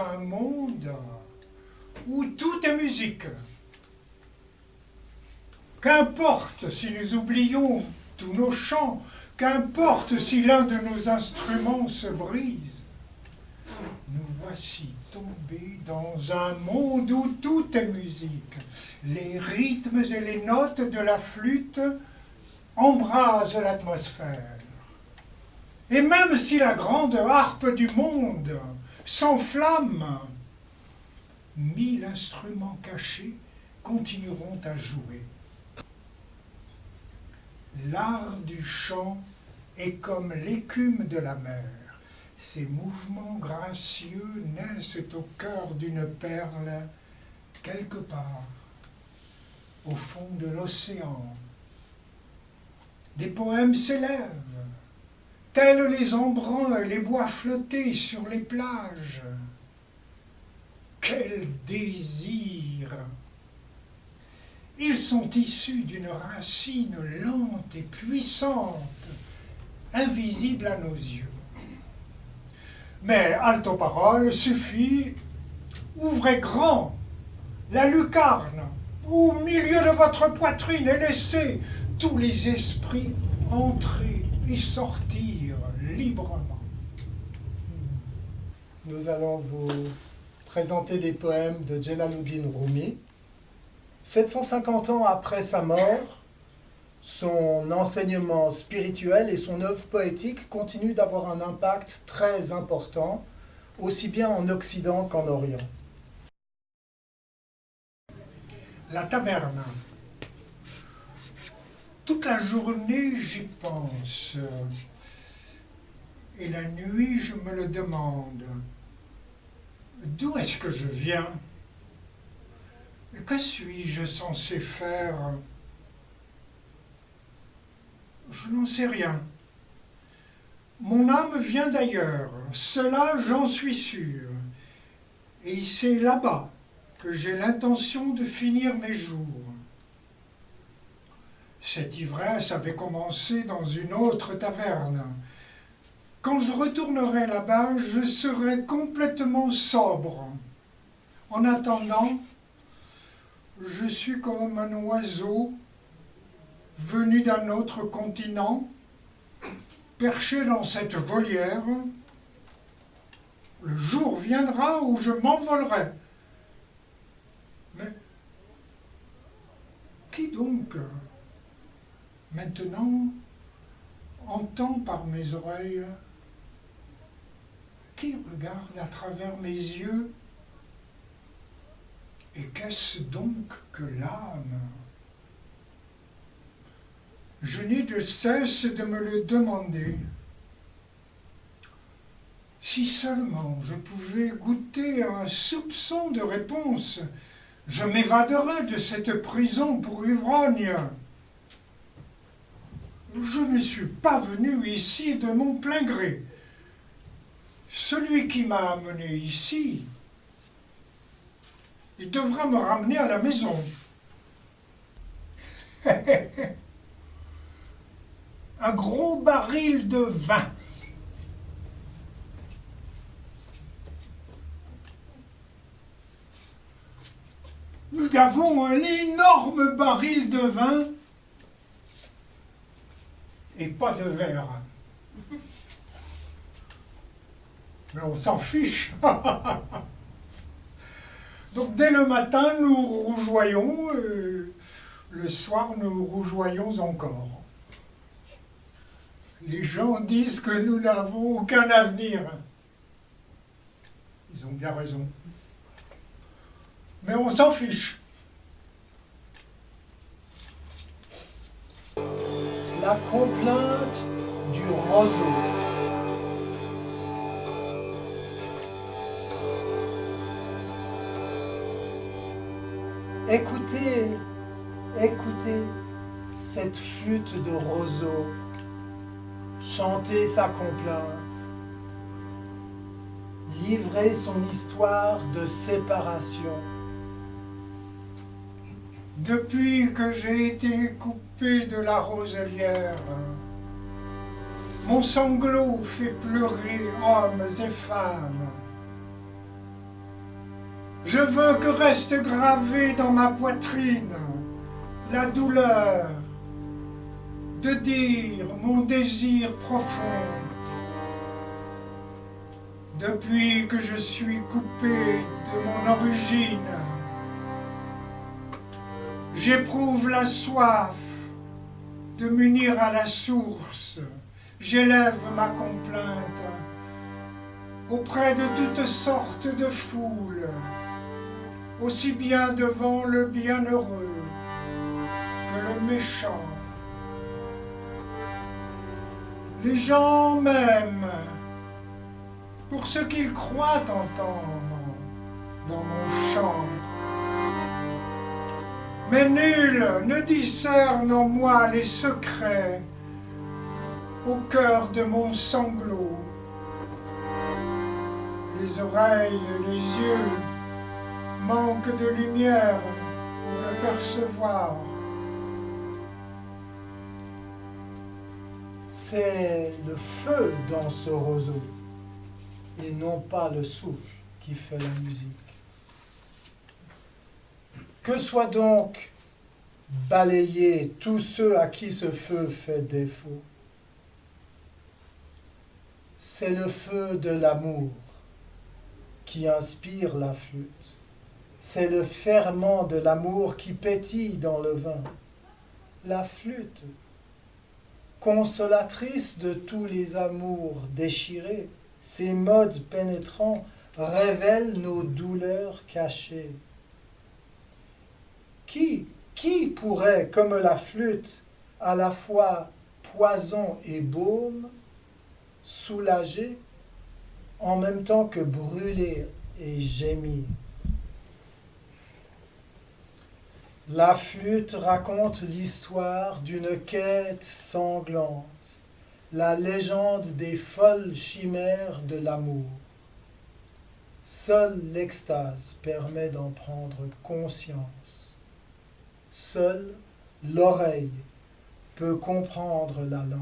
un monde où tout est musique. Qu'importe si nous oublions tous nos chants, qu'importe si l'un de nos instruments se brise, nous voici tombés dans un monde où tout est musique. Les rythmes et les notes de la flûte embrasent l'atmosphère. Et même si la grande harpe du monde s'enflamme, 1000 instruments cachés continueront à jouer. L'art du chant est comme l'écume de la mer. Ces mouvements gracieux naissent au cœur d'une perle, quelque part, au fond de l'océan. Des poèmes s'élèvent, tels les embruns et les bois flottés sur les plages. Quel désir! Ils sont issus d'une racine lente et puissante, invisible à nos yeux. Mais halte aux paroles, suffit, ouvrez grand la lucarne au milieu de votre poitrine et laissez tous les esprits entrer et sortir librement. Nous allons vous présenter des poèmes de Jalaluddin Rumi. 750 ans après sa mort, son enseignement spirituel et son œuvre poétique continuent d'avoir un impact très important, aussi bien en Occident qu'en Orient. La taverne. Toute la journée, j'y pense. Et la nuit, je me le demande. D'où est-ce que je viens? Que suis-je censé faire? Je n'en sais rien. Mon âme vient d'ailleurs, cela j'en suis sûr. Et c'est là-bas que j'ai l'intention de finir mes jours. Cette ivresse avait commencé dans une autre taverne. Quand je retournerai là-bas, je serai complètement sobre. En attendant, je suis comme un oiseau venu d'un autre continent, perché dans cette volière. Le jour viendra où je m'envolerai. Mais qui donc, maintenant, entend par mes oreilles? Qui regarde à travers mes yeux? Et qu'est-ce donc que l'âme? Je n'ai de cesse de me le demander. Si seulement je pouvais goûter un soupçon de réponse, je m'évaderais de cette prison pour ivrogne. Je ne suis pas venu ici de mon plein gré. Celui qui m'a amené ici, il devra me ramener à la maison. Un gros baril de vin. Nous avons un énorme baril de vin et pas de verre. Mais on s'en fiche. Donc dès le matin, nous rougeoyons, le soir, nous rougeoyons encore. Les gens disent que nous n'avons aucun avenir. Ils ont bien raison. Mais on s'en fiche. La complainte du roseau. Écoutez, écoutez cette flûte de roseau chanter sa complainte, livrer son histoire de séparation. Depuis que j'ai été coupé de la roselière, mon sanglot fait pleurer hommes et femmes. Je veux que reste gravé dans ma poitrine la douleur de dire mon désir profond. Depuis que je suis coupé de mon origine, j'éprouve la soif de m'unir à la source. J'élève ma complainte auprès de toutes sortes de foules, aussi bien devant le bienheureux que le méchant. Les gens m'aiment pour ce qu'ils croient entendre dans mon chant. Mais nul ne discerne en moi les secrets au cœur de mon sanglot. Les oreilles et les yeux manquent de lumière pour le percevoir. C'est le feu dans ce roseau, et non pas le souffle qui fait la musique. Que soient donc balayés tous ceux à qui ce feu fait défaut. C'est le feu de l'amour qui inspire la flûte. C'est le ferment de l'amour qui pétille dans le vin. La flûte, consolatrice de tous les amours déchirés, ses modes pénétrants révèlent nos douleurs cachées. Qui pourrait, comme la flûte, à la fois poison et baume, soulager, en même temps que brûler et gémir? La flûte raconte l'histoire d'une quête sanglante, la légende des folles chimères de l'amour. Seule l'extase permet d'en prendre conscience. Seule l'oreille peut comprendre la langue.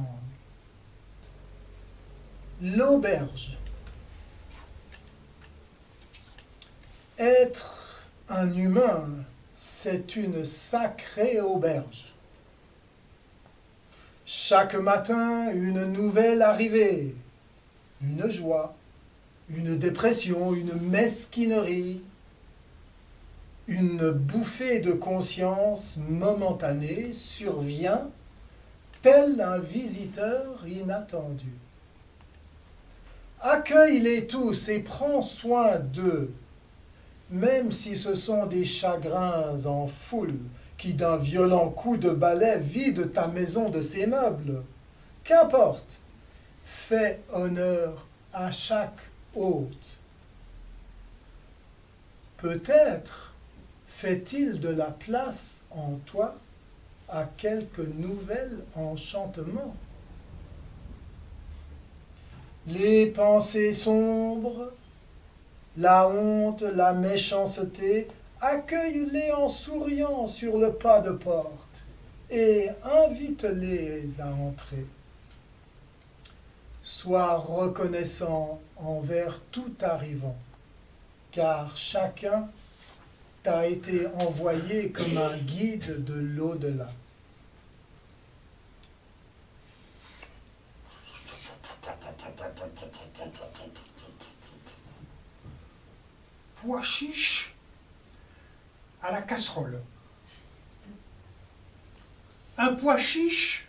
L'auberge. Être un humain, c'est une sacrée auberge. Chaque matin, une nouvelle arrivée, une joie, une dépression, une mesquinerie, une bouffée de conscience momentanée survient tel un visiteur inattendu. Accueille-les tous et prends soin d'eux, même si ce sont des chagrins en foule qui d'un violent coup de balai vident ta maison de ses meubles. Qu'importe, fais honneur à chaque hôte. Peut-être fait-il de la place en toi à quelque nouvel enchantement. Les pensées sombres, la honte, la méchanceté, accueille-les en souriant sur le pas de porte et invite-les à entrer. Sois reconnaissant envers tout arrivant, car chacun t'a été envoyé comme un guide de l'au-delà. Pois chiche à la casserole. Un pois chiche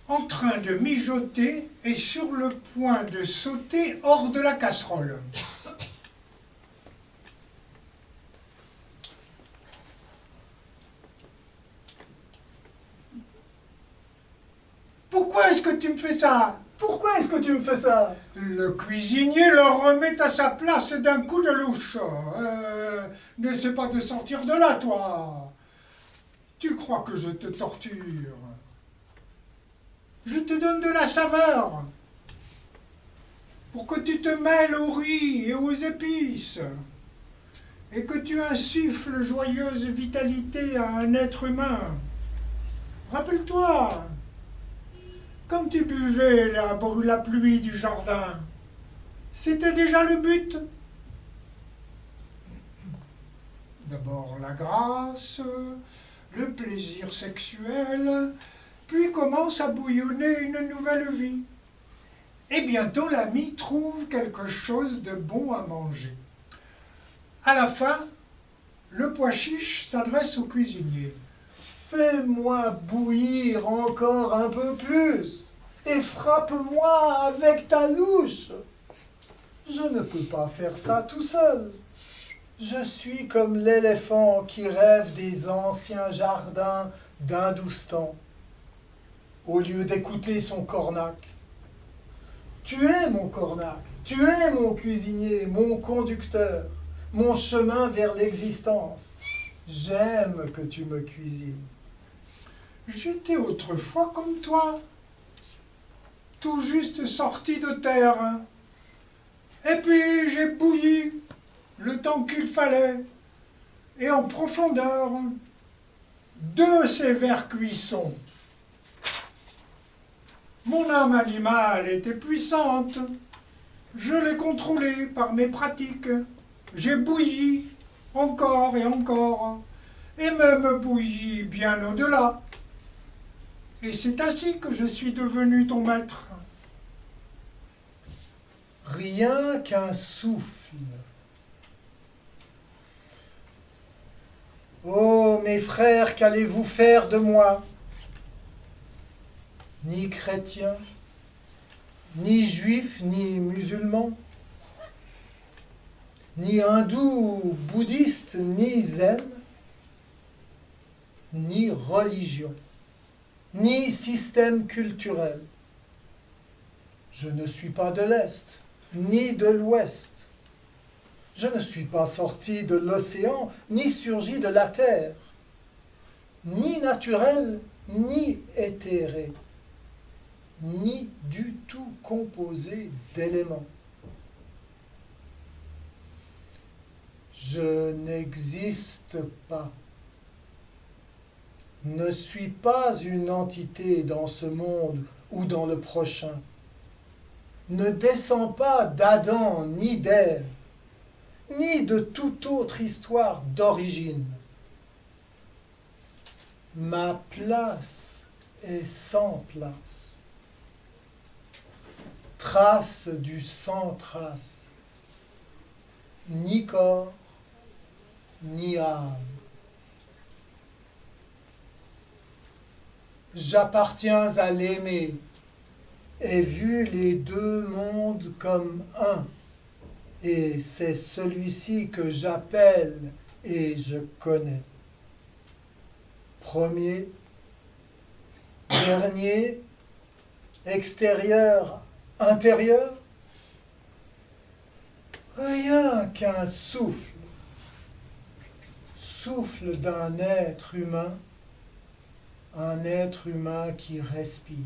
en train de mijoter et sur le point de sauter hors de la casserole. Pourquoi est-ce que tu me fais ça? Pourquoi est-ce que tu me fais ça? Le cuisinier le remet à sa place d'un coup de louche. N'essaie pas de sortir de là, toi. Tu crois que je te torture? Je te donne de la saveur pour que tu te mêles au riz et aux épices et que tu insuffles joyeuse vitalité à un être humain. Rappelle-toi, quand tu buvais la pluie du jardin, c'était déjà le but. D'abord la grâce, le plaisir sexuel, puis commence à bouillonner une nouvelle vie. Et bientôt l'ami trouve quelque chose de bon à manger. À la fin, le pois chiche s'adresse au cuisinier. Fais-moi bouillir encore un peu plus et frappe-moi avec ta louche. Je ne peux pas faire ça tout seul. Je suis comme l'éléphant qui rêve des anciens jardins d'Hindoustan, au lieu d'écouter son cornac. Tu es mon cornac, tu es mon cuisinier, mon conducteur, mon chemin vers l'existence. J'aime que tu me cuisines. J'étais autrefois comme toi, tout juste sorti de terre. Et puis j'ai bouilli le temps qu'il fallait, et en profondeur, de sévères cuissons. Mon âme animale était puissante, je l'ai contrôlée par mes pratiques. J'ai bouilli encore et encore, et même bouilli bien au-delà. Et c'est ainsi que je suis devenu ton maître. Rien qu'un souffle. Oh, mes frères, qu'allez-vous faire de moi? Ni chrétien, ni juif, ni musulman, ni hindou, bouddhiste, ni zen, ni religion, ni système culturel. Je ne suis pas de l'Est, ni de l'Ouest. Je ne suis pas sorti de l'océan, ni surgi de la terre, ni naturel, ni éthéré, ni du tout composé d'éléments. Je n'existe pas, ne suis pas une entité dans ce monde ou dans le prochain, ne descends pas d'Adam ni d'Ève, ni de toute autre histoire d'origine. Ma place est sans place. Trace du sans trace. Ni corps, ni âme. J'appartiens à l'aimer et vu les deux mondes comme un. Et c'est celui-ci que j'appelle et je connais. Premier, dernier, extérieur, intérieur, rien qu'un souffle, souffle d'un être humain, un être humain qui respire.